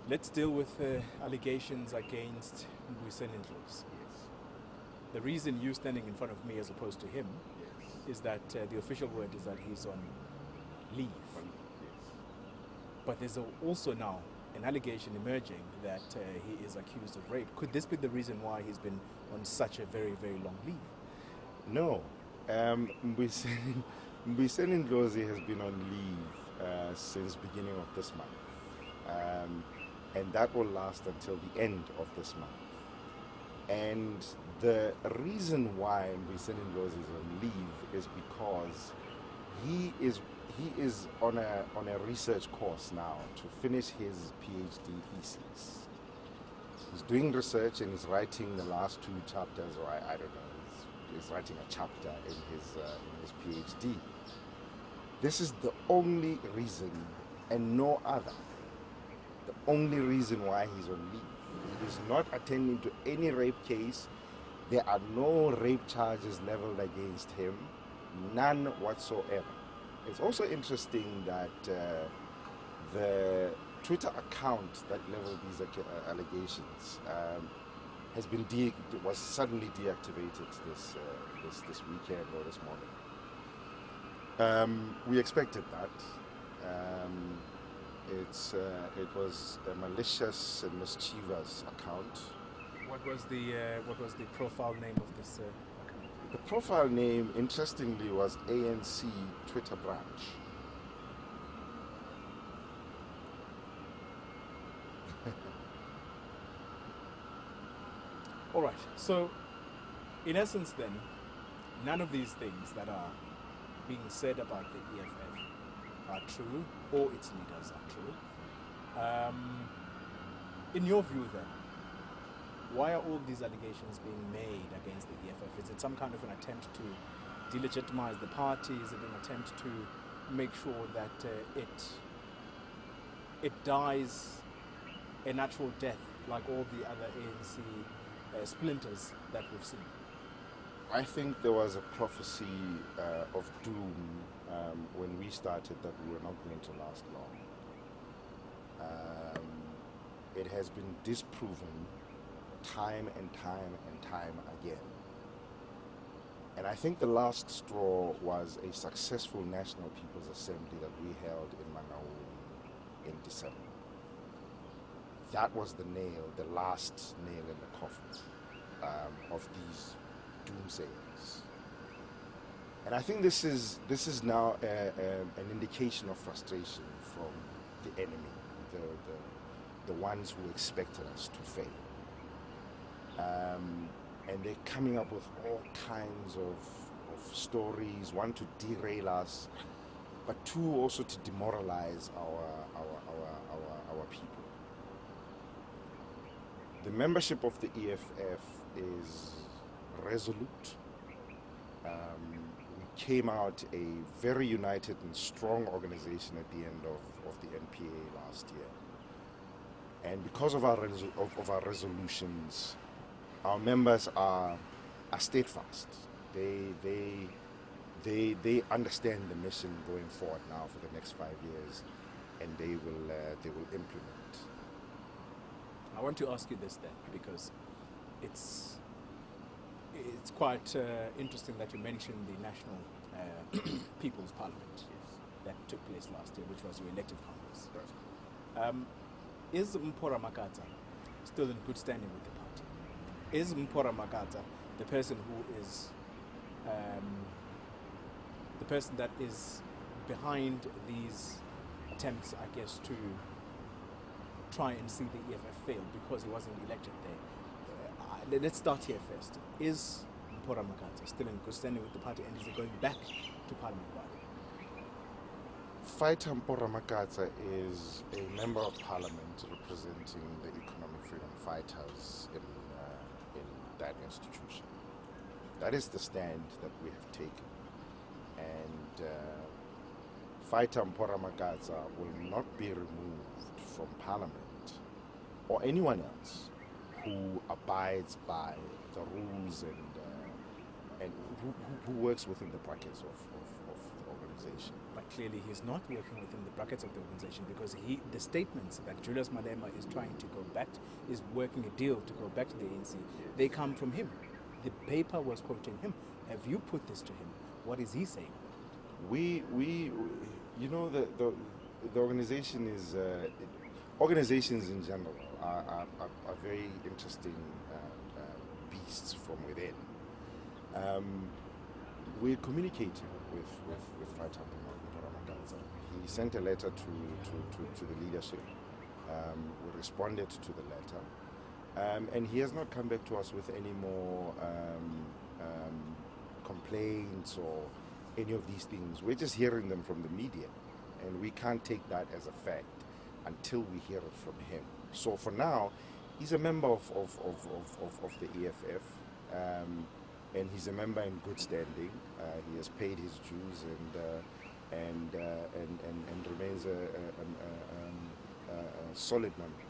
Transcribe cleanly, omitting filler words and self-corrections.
Let's deal with allegations against Mbuyiseni Ndlozi. Yes. The reason you standing in front of me as opposed to him Yes. is that the official word is that he's on leave. Yes. But there's also now an allegation emerging that he is accused of rape. Could this be the reason why he's been on such a very, very long leave? No. Mbuyiseni Ndlozi has been on leave since beginning of this month. And that will last until the end of this month. And the reason why Mbuyiseni Ndlozi is on leave is because he is on a research course now to finish his PhD thesis. He's doing research and he's writing the last 2 chapters, or I don't know. He's writing a chapter in his PhD. This is the only reason, and no other. The only reason why he's on leave. He is not attending to any rape case. There are no rape charges leveled against him, none whatsoever. It's also interesting that the Twitter account that leveled these allegations was suddenly deactivated this weekend or this morning. We expected that. It was a malicious and mischievous account. What was the profile name of this account? The profile name, interestingly, was ANC Twitter branch. All right. So, in essence, then, none of these things that are being said about the EFF are true, or its leaders are true. In your view, then, why are all these allegations being made against the EFF? Is it some kind of an attempt to delegitimize the party? Is it an attempt to make sure that it dies a natural death like all the other ANC splinters that we've seen? I think there was a prophecy of doom when we started that we were not going to last long. It has been disproven time and time again. And I think the last straw was a successful National People's Assembly that we held in Mangaung in December. That was the nail, the last nail in the coffin of these doomsayers. And I think this is now an indication of frustration from the enemy, the ones who expected us to fail. And they're coming up with all kinds of stories, one to derail us, but two also to demoralize our people. The membership of the EFF is resolute. We came out a very united and strong organization at the end of the NPA last year. And because of our resolutions, our members are steadfast. They understand the mission going forward now for the next 5 years, and they will implement. I want to ask you this then, because it's quite interesting that you mentioned the National People's Parliament that took place last year, which was your elective Congress. Right. Is Mpora Makata still in good standing with the party? Is Mpora Makata the person who is the person that is behind these attempts, I guess, to try and see the EFF fail because he wasn't elected there? Let's start here first. Is Mpora Makata still in good standing with the party, and is he going back to Parliament? Fighter Mpora Makata is a member of Parliament representing the economic freedom fighters in that institution. That is the stand that we have taken. And Fighter Mpora Makata will not be removed from Parliament or anyone else who abides by the rules and who works within the brackets of the organization. organization. But clearly he's not working within the brackets of the organization, because the statements that Julius Malema is trying to go back, is working a deal to go back to the ANC, they come from him. The paper was quoting him. Have you put this to him? What is he saying? You know, the organization is, organizations in general are very interesting beasts from within. We're communicating with Fata Mokoena. He sent a letter to the leadership. We responded to the letter. And he has not come back to us with any more complaints or any of these things. We're just hearing them from the media, and we can't take that as a fact until we hear it from him. So for now, he's a member of the EFF, and he's a member in good standing. He has paid his dues and remains a solid member.